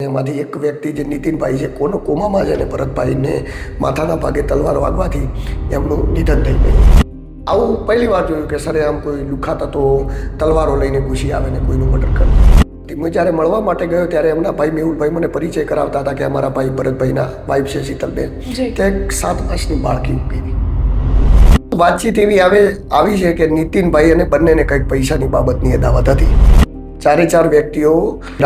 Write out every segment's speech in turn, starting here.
એમાંથી એક વ્યક્તિ જે નીતિનભાઈ છે કોમામાં છે, અને ભરતભાઈને માથાના ભાગે તલવાર વાગવાથી એમનું નિધન થઈ ગયું. આવું પહેલી વાર જોયું કે સરે આમ કોઈ લુખ્ખા તત્વો તલવારો લઈને ઘૂસી આવે ને કોઈનું મર્ડર કરે. હું જ્યારે મળવા માટે ગયો ત્યારે એમના ભાઈ મેહુલભાઈ મને પરિચય કરાવતા હતા કે અમારા ભાઈ ભરતભાઈના વાઇફ છે શીતલબેન, તે 7 વર્ષની બાળકી ઊભી હતી. વાતચીત એવી આવી છે કે નીતિનભાઈ અને બંનેને કંઈક પૈસાની બાબતની અદાવત હતી. 4 વ્યક્તિઓ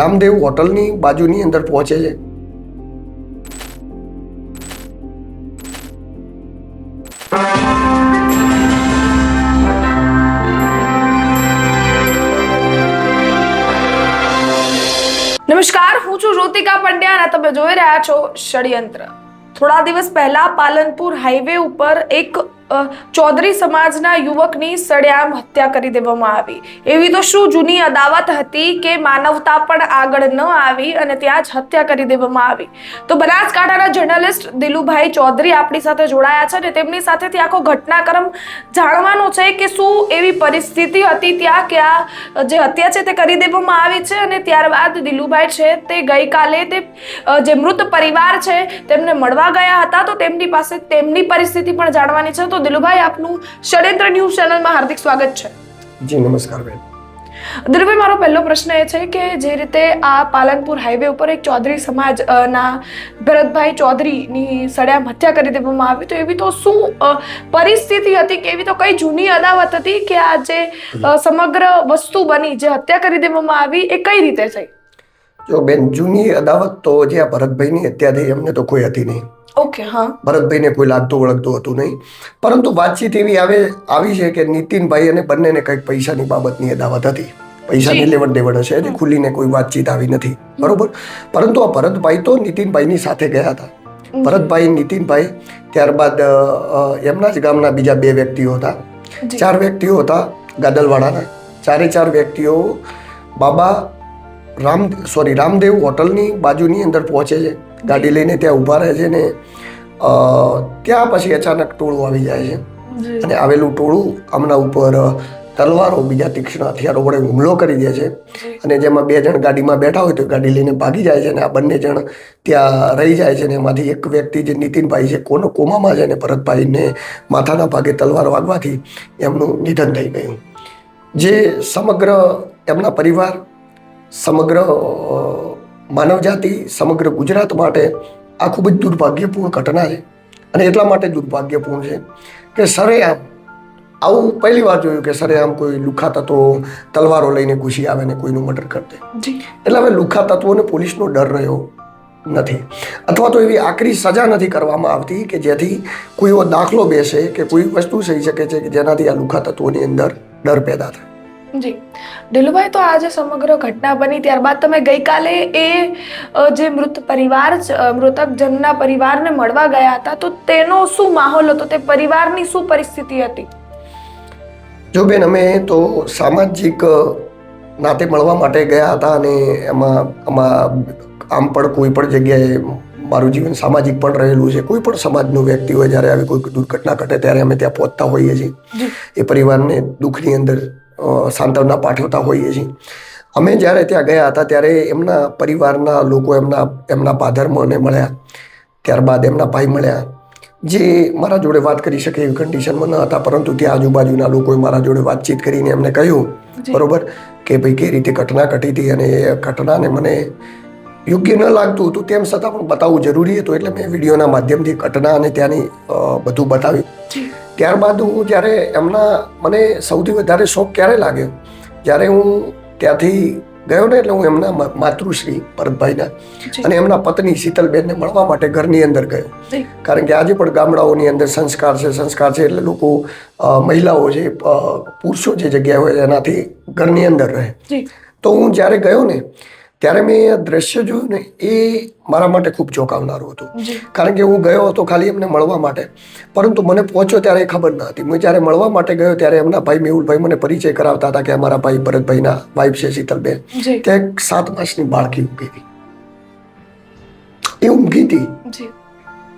રામદેવ હોટલની બાજુની અંદર પહોંચે છે. નમસ્કાર, હું છું જ્યોતિકા પંડ્યા અને તમે જોઈ રહ્યા છો ષડયંત્ર. થોડા દિવસ પહેલા પાલનપુર હાઈવે ઉપર એક ચૌધરી સમાજના યુવકની સડેઆમ હત્યા કરી દેવામાં આવી. એવી તો શું જૂની અદાવત હતી કે માનવતા પણ આગળ ન આવી અને ત્યાં જ હત્યા કરી દેવામાં આવી. તો બનાસકાંઠાના જર્નલિસ્ટ દિલુભાઈ ચૌધરી આપણી સાથે જોડાયા છે અને તેમની સાથેથી આખો ઘટનાક્રમ જાણવાનો છે કે શું એવી પરિસ્થિતિ હતી ત્યાં કે આ જે હત્યા છે તે કરી દેવામાં આવી છે. અને ત્યારબાદ દિલુભાઈ છે તે ગઈકાલે તે જે મૃત પરિવાર છે તેમને મળવા ગયા હતા, તો તેમની પાસે તેમની પરિસ્થિતિ પણ જાણવાની છે. તો દિલુભાઈ, આપનું ષડયંત્ર ન્યૂઝ ચેનલમાં હાર્દિક સ્વાગત છે. જી નમસ્કાર બેન. દિલુભાઈ, મારો પહેલો પ્રશ્ન એ છે કે જે રીતે આ પાલનપુર હાઈવે ઉપર એક ચૌધરી સમાજ ના ભરતભાઈ ચૌધરીની સડેઆમ હત્યા કરી દેવામાં આવી, તો એવી તો શું પરિસ્થિતિ હતી કે એવી તો કઈ જૂની અદાવત હતી કે આ જે સમગ્ર વસ્તુ બની, જે હત્યા કરી દેવામાં આવી, એ કઈ રીતે થઈ? જો બેન, જૂની અદાવત તો જે આ ભરતભાઈની હત્યા થઈ એમને તો કોઈ હતી નહીં. ઓકે, હા. ભરતભાઈને કોઈ લાગતું વળગતું હતું નહીં, પરંતુ વાતચીત એવી આવી છે કે નીતિનભાઈ અને બંનેને કંઈક પૈસાની બાબતની અદાવત હતી. પૈસાની લેવડ દેવડ હશે, એટલે ખુલીને કોઈ વાતચીત આવી નથી, બરોબર. પરંતુ આ ભરતભાઈ તો નીતિનભાઈની સાથે ગયા હતા. ભરતભાઈ, નીતિનભાઈ, ત્યારબાદ એમના જ ગામના બીજા 2 વ્યક્તિઓ હતા. 4 વ્યક્તિઓ હતા ગાદલવાડાના. 4 વ્યક્તિઓ બાબા રામદેવ હોટલની બાજુની અંદર પહોંચે છે. ગાડી લઈને ત્યાં ઊભા રહે છે ને ત્યાં પછી અચાનક ટોળું આવી જાય છે. અને આવેલું ટોળું આમના ઉપર તલવારો, બીજા તીક્ષ્ણ હથિયારો વડે હુમલો કરી દે છે. અને જેમાં 2 જણ ગાડીમાં બેઠા હોય તો ગાડી લઈને ભાગી જાય છે. અને આ 2 જણ ત્યાં રહી જાય છે. અને એમાંથી એક વ્યક્તિ જે નીતિનભાઈ છે કોમામાં છે, અને ભરતભાઈને માથાના ભાગે તલવાર વાગવાથી એમનું નિધન થઈ ગયું. જે સમગ્ર એમના પરિવાર, સમગ્ર માનવજાતિ, સમગ્ર ગુજરાત માટે આ ખૂબ જ દુર્ભાગ્યપૂર્ણ ઘટના છે. અને એટલા માટે દુર્ભાગ્યપૂર્ણ છે કે સરેઆમ આવું પહેલી વાર જોયું કે સરેઆમ કોઈ લુખ્ખા તત્વો તલવારો લઈને ઘૂસી આવે ને કોઈનું મર્ડર કરી દે. એટલે હવે લુખ્ખા તત્વોને પોલીસનો ડર રહ્યો નથી, અથવા તો એવી આકરી સજા નથી કરવામાં આવતી કે જેથી કોઈ એવો દાખલો બેસે કે કોઈ વસ્તુ થઈ શકે છે કે જેનાથી આ લુખ્ખા તત્વોની અંદર ડર પેદા થાય. જી દિલુભાઈ, તો આ જે સમગ્ર ઘટના બની ત્યારબાદ તમે ગઈકાલે એ જે મૃતક જનના પરિવારને મળવા ગયા હતા, તો તેનો શું માહોલ હતો? તે પરિવારની શું પરિસ્થિતિ હતી? જો બેન, અમે તો સામાજિક નાતે મળવા માટે ગયા હતા. અને એમાં આમ પણ કોઈ પણ જગ્યાએ મારું જીવન સામાજિક પણ રહેલું છે. કોઈ પણ સમાજનો વ્યક્તિ હોય, જ્યારે આવી કોઈ દુર્ઘટના ઘટે ત્યારે અમે ત્યાં પહોંચતા હોઈએ છીએ. એ પરિવારને દુઃખની અંદર સાંત્વના પાઠવતા હોઈએ છીએ. અમે જ્યારે ત્યાં ગયા હતા ત્યારે એમના પરિવારના લોકો એમના ફાધર મને મળ્યા, ત્યારબાદ એમના ભાઈ મળ્યા, જે મારા જોડે વાત કરી શકે એવી કન્ડિશનમાં ન હતા. પરંતુ ત્યાં આજુબાજુના લોકોએ મારા જોડે વાતચીત કરીને એમને કહ્યું, બરોબર, કે ભાઈ કઈ રીતે ઘટના ઘટી હતી. અને એ ઘટનાને મને યોગ્ય ન લાગતું હતું, તેમ છતાં પણ બતાવવું જરૂરી હતું. એટલે મેં વિડીયોના માધ્યમથી ઘટના અને ત્યાંની બધું બતાવ્યું. ત્યારબાદ હું જ્યારે મને સૌથી વધારે શોખ ક્યારે લાગ્યો, જ્યારે હું ત્યાંથી ગયો ને, એટલે હું એમના માતૃશ્રી ભરતભાઈના અને એમના પત્ની શીતલબેનને મળવા માટે ઘરની અંદર ગયો. કારણ કે આજે પણ ગામડાઓની અંદર સંસ્કાર છે એટલે લોકો મહિલાઓ છે, પુરુષો જે જગ્યાએ હોય એનાથી ઘરની અંદર રહે. તો હું જ્યારે ગયો ને ત્યારે મેં દ્રશ્ય જોયું ને, એ મારા માટે ખૂબ ચોંકાવનારું હતું. કારણ કે હું ગયો હતો ખાલી એમને મળવા માટે, પરંતુ મને પહોંચ્યો ત્યારે એ ખબર ન હતી. હું જ્યારે મળવા માટે ગયો ત્યારે એમના ભાઈ મેહુલભાઈ મને પરિચય કરાવતા હતા કે અમારા ભાઈ ભરતભાઈના વાઇફ છે શીતલબેન, ત્યાં 7 વર્ષની બાળકી ઊંઘી હતી. એ ઊંઘી હતી.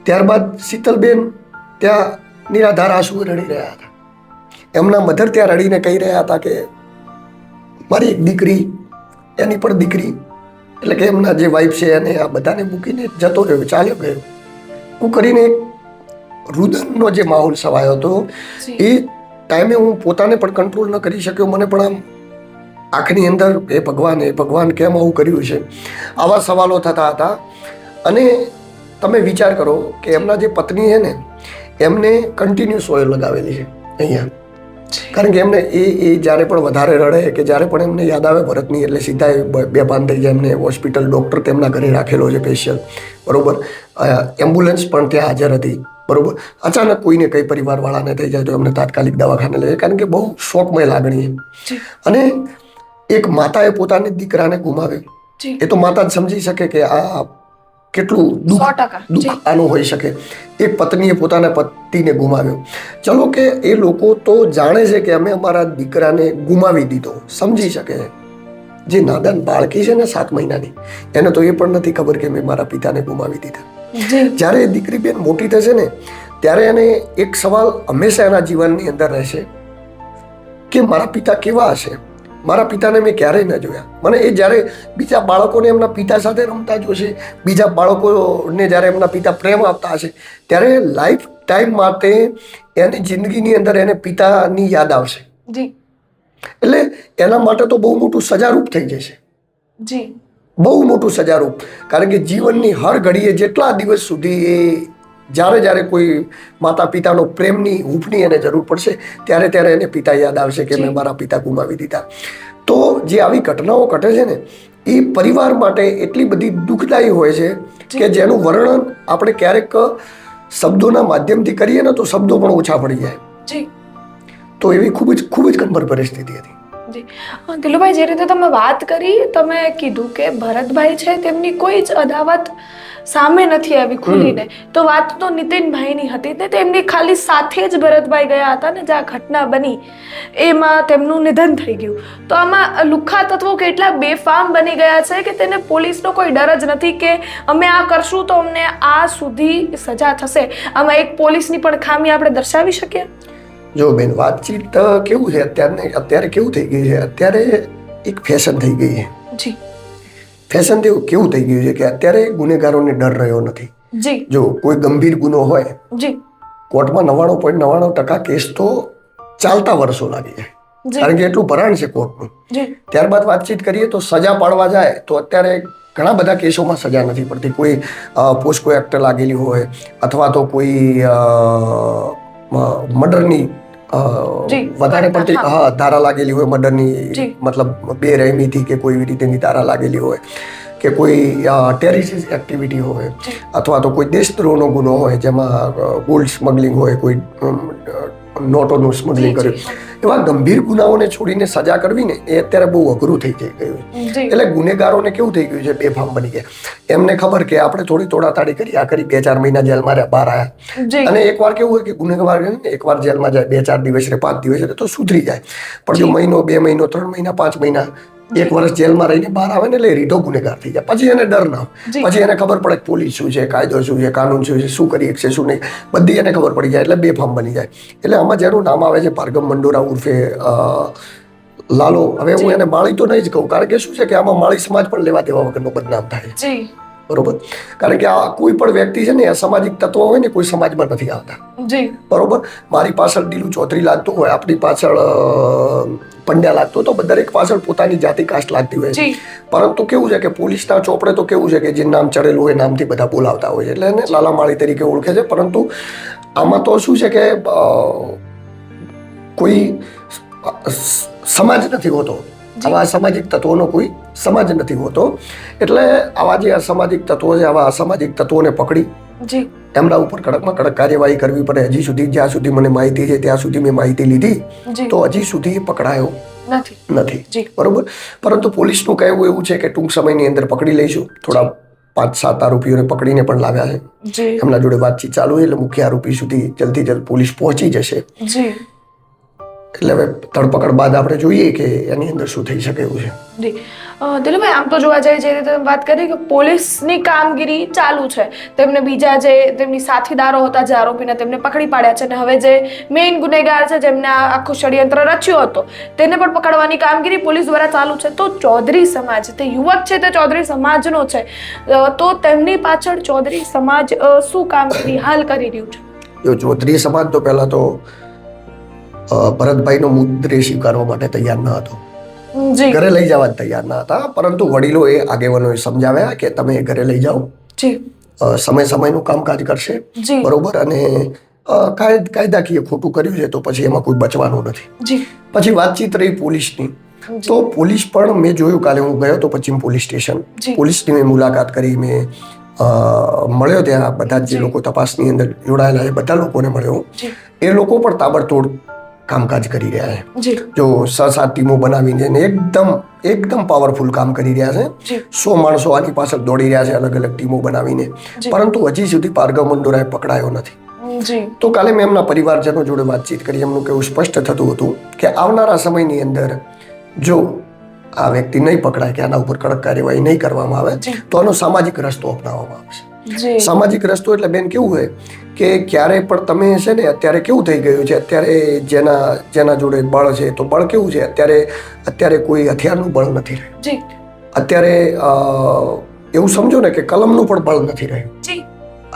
ત્યારબાદ શીતલબેન ત્યાં નિરાધાર આંસુ રડી રહ્યા હતા. એમના મધર ત્યાં રડીને કહી રહ્યા હતા કે મારી એક દીકરી, એની પણ દીકરી એટલે કે એમના જે વાઈફ છે એને આ બધાને મૂકીને જતો રહ્યો, ચાલ્યો ગયો. હું કરીને એક રુદનનો જે માહોલ છવાયો હતો એ ટાઈમે હું પોતાને પણ કંટ્રોલ ન કરી શક્યો. મને પણ આમ આંખની અંદર એ ભગવાન કેમ આવું કર્યું છે, આવા સવાલો થતા હતા. અને તમે વિચાર કરો કે એમના જે પત્ની છે ને એમને કન્ટિન્યુઅસ ઓઇલ લગાવેલી છે અહીંયા, કારણ કે એમને એ જ્યારે પણ વધારે રડે કે જ્યારે પણ એમને યાદ આવે ભરતની એટલે સીધા એ બેભાન થઈ જાય. એમને હોસ્પિટલ ડૉક્ટર તેમના ઘરે રાખેલો છે સ્પેશિયલ, બરોબર. એમ્બ્યુલન્સ પણ ત્યાં હાજર હતી, બરોબર. અચાનક કોઈને કઈ પરિવારવાળાને થઈ જાય તો એમને તાત્કાલિક દવાખાને લઈ જાય, કારણ કે બહુ શોકમય લાગણી છે. અને એક માતાએ પોતાની દીકરાને ગુમાવ્યો, એ તો માતા જ સમજી શકે કે આ કેટલું દુઃખ આનું હોઈ શકે. એક પત્નીએ પોતાના પતિને ગુમાવ્યો. ચલો કે એ લોકો તો જાણે છે કે અમે અમારા દીકરાને ગુમાવી દીધો, સમજી શકે છે. જે નાદાન બાળકી છે ને 7 મહિનાની, એને તો એ પણ નથી ખબર કે મેં મારા પિતાને ગુમાવી દીધા. જ્યારે એ દીકરી બેન મોટી થશે ને ત્યારે એને એક સવાલ હંમેશા એના જીવનની અંદર રહેશે કે મારા પિતા કેવા હશે, મારા પિતાને મેં ક્યારેય ન જોયા. મને એ જ્યારે બીજા બાળકોને એમના પિતા સાથે રમતા જોશે, બીજા બાળકોને જ્યારે એમના પિતા પ્રેમ આપતા હશે, ત્યારે લાઈફ ટાઈમ માટે એની જિંદગીની અંદર એને પિતાની યાદ આવશે. એટલે એના માટે તો બહુ મોટું સજારૂપ થઈ જશે, બહુ મોટું સજારૂપ. કારણ કે જીવનની હર ઘડીએ જેટલા દિવસ સુધી એ જ્યારે કોઈ માતા પિતાનો પ્રેમની હૂંફની એને જરૂર પડશે ત્યારે એને પિતા યાદ આવશે કે મેં મારા પિતા ગુમાવી દીધા. તો જે આવી ઘટનાઓ ઘટે છે ને એ પરિવાર માટે એટલી બધી દુઃખદાયી હોય છે કે જેનું વર્ણન આપણે ક્યારેક શબ્દોના માધ્યમથી કરીએ ને તો શબ્દો પણ ઓછા પડી જાય. તો એવી ખૂબ જ ગંભીર પરિસ્થિતિ હતી. દિલુભાઈ, જે રીતે તમે વાત કરી, તમે કીધું કે ભરતભાઈ છે તેમની કોઈ જ અદાવત સામે નથી આવી ખુલીને, તો વાત તો નીતિનભાઈની હતી ને તેમની ખાલી સાથે જ ભરતભાઈ ગયા હતા ને જ્યાં ઘટના બની એમાં તેમનું નિધન થઈ ગયું. તો આમાં લુખ્ખા તત્વો કેટલા બેફામ બની ગયા છે કે તેને પોલીસનો કોઈ ડર જ નથી કે અમે આ કરશું તો અમને આ સુધી સજા થશે. આમાં એક પોલીસની પણ ખામી આપણે દર્શાવી શકીએ. જો બેન, વાતચીત કેવું છે અત્યારે કેવું થઈ ગયું છે, અત્યારે એક ફેશન થઈ ગઈ છે. જી, ફેશન કેવું થઈ ગયું છે કે અત્યારે ગુનેગારોને ડર રહ્યો નથી. જી, જો કોઈ ગંભીર ગુનો હોય, જી, કોર્ટમાં 99.99% કેસ તો ચાલતા વર્ષો લાગી જાય, કારણ કે એટલું ભરાણ છે કોર્ટનું. ત્યારબાદ વાતચીત કરીએ તો સજા પાડવા જાય તો અત્યારે ઘણા બધા કેસોમાં સજા નથી પડતી. કોઈ પોસ્કો એક્ટ લાગેલી હોય અથવા તો કોઈ મર્ડરની વધારે પડતી ધારા લાગેલી હોય, મર્ડરની મતલબ બેરહેમીથી કે કોઈ એવી રીતેની ધારા લાગેલી હોય, કે કોઈ ટેરરિસ્ટ એક્ટિવિટી હોય, અથવા તો કોઈ દેશદ્રોહનો ગુનો હોય જેમાં ગોલ્ડ સ્મગલિંગ હોય, કોઈ નોટોનું સ્મગલિંગ કર્યું, એવા ગંભીર ગુનાઓને છોડીને સજા કરવી ને એ અત્યારે બહુ અઘરું થઈ ગયું. એટલે ગુનેગારોને કેવું થઈ ગયું છે, બેફામ બની ગયા. એમને ખબર કે આપણે થોડી તોડાતાડી કરી, આ કરી 2-4 મહિના જેલમાં રહ્યા, બહાર આવ્યા, અને એકવાર કેવું હોય કે ગુનેગાર એકવાર જેલમાં જાય 2-4 દિવસ રહે, 5 દિવસ રહે તો સુધરી જાય. પણ જો મહિનો, 2 મહિનો, 3 મહિના, 5 મહિના, 1 વર્ષ જેલમાં રહીને બહાર આવે ને એટલે રીઢો ગુનેગાર થઈ જાય. પછી એને ડર ના હોય, પછી એને ખબર પડે કે પોલીસ શું છે, કાયદો શું છે, કાનૂન શું છે, શું કરી શકશે શું નહીં, બધી એને ખબર પડી જાય, એટલે બેફામ બની જાય. એટલે આમાં જેનું નામ આવે છે ભાર્ગવ મંડોરા ઉર્ફે લાલો, હવે હું એને માળી તો નહીં જ કહું, કારણ કે શું છે કે આમાં માળી સમાજ પણ લેવા દેવા વગરનો બદનામ થાય, બરોબર. કારણ કે આ કોઈ પણ વ્યક્તિ છે ને અસામાજિક તત્વો હોય ને કોઈ સમાજમાં નથી આવતા, બરોબર. મારી પાછળ દિલુ ચૌધરી લાગતું હોય, આપણી પાછળ પંડ્યા લાગતો, તો દરેક પાછળ પોતાની જાતિ કાસ્ટ લાગતી હોય છે. પરંતુ કેવું છે કે પોલીસના ચોપડે તો કેવું છે કે જે નામ ચડેલું હોય નામથી બધા બોલાવતા હોય છે, એટલે એને લાલા માળી તરીકે ઓળખે છે. પરંતુ આમાં તો શું છે કે કોઈ સમાજ નથી હોતો, આવા અસામાજિક તત્વોનો કોઈ સમાજ નથી હોતો. એટલે આવા જે અસામાજિક તત્વો છે, આવા અસામાજિક તત્વોને પકડી એમના ઉપર કડકમાં કડક કાર્યવાહી કરવી પડે. હજી સુધી જ્યાં સુધી મને માહિતી છે ત્યાં સુધી મેં માહિતી લીધી તો હજી સુધી પકડાયો નથી, બરોબર. પરંતુ પોલીસનું કહેવું એવું છે કે ટૂંક સમયની અંદર પકડી લઈશું. થોડા 5-7 આરોપીઓને પકડીને પણ લાવ્યા છે, એમના જોડે વાતચીત ચાલુ છે, એટલે મુખ્ય આરોપી સુધી જલ્દી પોલીસ પહોંચી જશે. એટલે હવે ધરપકડ બાદ આપણે જોઈએ કે એની અંદર શું થઈ શકે એવું છે. જી દિલુભાઈ, આમ તો જોવા જઈએ જે રીતે તમે વાત કરી કે પોલીસની કામગીરી ચાલુ છે, તેમને બીજા જે તેમની સાથીદારો હતા જે આરોપીને તેમને પકડી પાડ્યા છે, અને હવે જે મેઇન ગુનેગાર છે જેમને આ આખું ષડયંત્ર રચ્યો હતો તેને પણ પકડવાની કામગીરી પોલીસ દ્વારા ચાલુ છે. તો ચૌધરી સમાજ, તે યુવક છે તે ચૌધરી સમાજનો છે, તો તેમની પાછળ ચૌધરી સમાજ શું કામગીરી હાલ કરી રહ્યું છે? જો ચૌધરી સમાજ તો પહેલા તો ભરતભાઈનો મૃતદેહ સ્વીકારવા માટે તૈયાર ન હતો, જી ઘરે લઈ જવા જ તૈયાર ન હતા. પરંતુ વડીલોએ આગેવાનોએ સમજાવ્યા કે તમે ઘરે લઈ જાઓ, જી સમયનું કામકાજ કરશે, જી બરોબર, અને કાયદાકીય ખોટું કર્યું છે તો પછી એમાં કોઈ બચવાનું નથી. જી પછી વાતચીત રહી પોલીસની, તો પોલીસ પણ મેં જોયું, કાલે હું ગયો તો પશ્ચિમ પોલીસ સ્ટેશન, પોલીસની મેં મુલાકાત કરી, મેં મળ્યો ત્યાં બધા જે લોકો તપાસની અંદર જોડાયેલા છે બધા લોકોને મળ્યો. એ લોકો પણ તાબડતોડ કામકાજ કરી રહ્યા છે. જો 6-7 ટીમો બનાવીને એકદમ પાવરફુલ કામ કરી રહ્યા છે. 100 માણસો આની પાછળ દોડી રહ્યા છે અલગ અલગ ટીમો બનાવીને, પરંતુ હજી સુધી ભાર્ગવ મંડોરાએ પકડાયો નથી. તો કાલે મેં એમના પરિવારજનો જોડે વાતચીત કરી, એમનું કેવું સ્પષ્ટ થતું હતું કે આવનારા સમયની અંદર જો આ વ્યક્તિ નહીં પકડાય, કે આના ઉપર કડક કાર્યવાહી નહીં કરવામાં આવે તો આનો સામાજિક રસ્તો અપનાવવામાં આવશે. સામાજિક રસ્તો એટલે બેન કેવું હોય કે ક્યારે પણ તમે છે ને, અત્યારે કેવું થઈ ગયું છે, અત્યારે જેના જોડે બળ છે તો બળ કેવું છે, અત્યારે કોઈ હથિયારનું બળ નથી રહ્યું. અત્યારે એવું સમજો ને કે કલમનું પણ બળ નથી રહ્યું.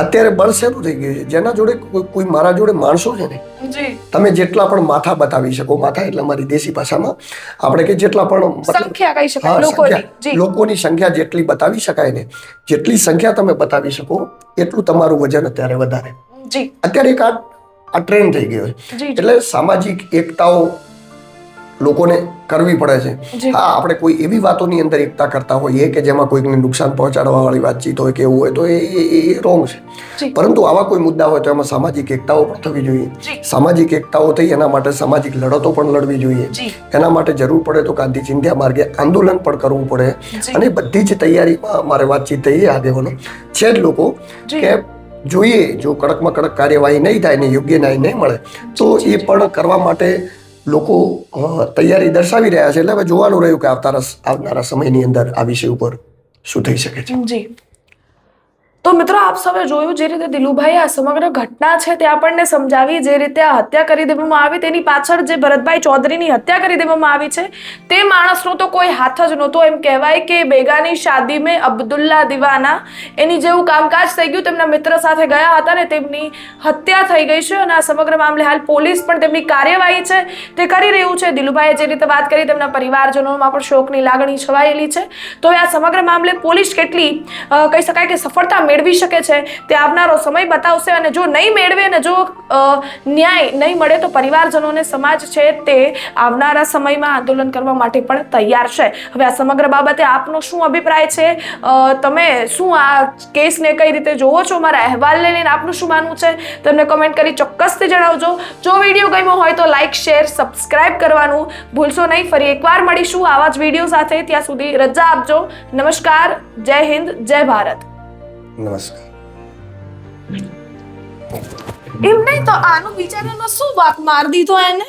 અત્યારે બળ શેનું થઈ ગયું છે, જેના જોડે કોઈ મારા જોડે માણસો છે ને, તમે જેટલા પણ માથા બતાવી શકો, માથા એટલે અમારી દેશી ભાષામાં આપણે કે જેટલા પણ સંખ્યા કહી શકાય, લોકોની સંખ્યા જેટલી બતાવી શકાય ને, જેટલી સંખ્યા તમે બતાવી શકો એટલું તમારું વજન અત્યારે વધારે. અત્યારે એક આ ટ્રેન્ડ થઈ ગયો છે. એટલે સામાજિક એકતાઓ લોકોને કરવી પડે છે. હા, આપણે કોઈ એવી વાતોની અંદર એકતા કરતા હોઈએ કે જેમાં કોઈકને નુકસાન પહોંચાડવા વાળી વાતચીત હોય કે એવું હોય તો એ રોંગ છે. પરંતુ આવા કોઈ મુદ્દા હોય તો એમાં સામાજિક એકતાઓ પણ થવી જોઈએ. સામાજિક એકતાઓ થઈ એના માટે સામાજિક લડતો પણ લડવી જોઈએ. એના માટે જરૂર પડે તો ગાંધી ચિંધ્યા માર્ગે આંદોલન પણ કરવું પડે. અને બધી જ તૈયારીમાં મારે વાતચીત થઈ આગેવાનો છે જ લોકો કે જોઈએ જો કડકમાં કડક કાર્યવાહી નહીં થાય ને યોગ્ય ન્યાય નહીં મળે તો એ પણ કરવા માટે લોકો તૈયારી દર્શાવી રહ્યા છે. એટલે હવે જોવાનું રહ્યું કે આવનારા સમયની અંદર આ વિષય ઉપર શું થઈ શકે છે. તો મિત્રો, આપ સૌએ જોયું જે રીતે દિલુભાઈ આ સમગ્ર ઘટના છે તે આપણને સમજાવી, જે રીતે આ હત્યા કરી દેવામાં આવી, તેની પાછળ જે ભરતભાઈ ચૌધરીની હત્યા કરી દેવામાં આવી છે તે માણસનો તો કોઈ હાથ જ નહોતો. એમ કહેવાય કે બેગાની શાદી મેં અબ્દુલ્લા દીવાના એની જેવું કામકાજ થઈ ગયું. તેમના મિત્ર સાથે ગયા હતા ને તેમની હત્યા થઈ ગઈ છે, અને આ સમગ્ર મામલે હાલ પોલીસ પણ તેમની કાર્યવાહી છે તે કરી રહ્યું છે. દિલુભાઈએ જે રીતે વાત કરી, તેમના પરિવારજનોમાં પણ શોકની લાગણી છવાયેલી છે. તો આ સમગ્ર મામલે પોલીસ કેટલી કહી શકાય કે સફળતા મેળવી શકે છે તે આવનારો સમય બતાવશે. અને જો નહીં મેળવે અને જો ન્યાય નહીં મળે તો પરિવારજનોને સમાજ છે તે આવનારા સમયમાં આંદોલન કરવા માટે પણ તૈયાર છે. હવે આ સમગ્ર બાબતે આપનો શું અભિપ્રાય છે? તમે શું આ કેસને કઈ રીતે જોવો છો? મારા અહેવાલને લઈને આપનું શું માનવું છે તમને કમેન્ટ કરી ચોક્કસથી જણાવજો. જો વિડીયો ગમ્યો હોય તો લાઈક, શેર, સબસ્ક્રાઇબ કરવાનું ભૂલશો નહીં. ફરી એકવાર મળીશું આવા જ વિડીયો સાથે. ત્યાં સુધી રજા આપજો. નમસ્કાર, જય હિન્દ, જય ભારત. નમસ્કાર. એમ નહીં તો આનું બિચારાનો શું વાક માર દીધો એને?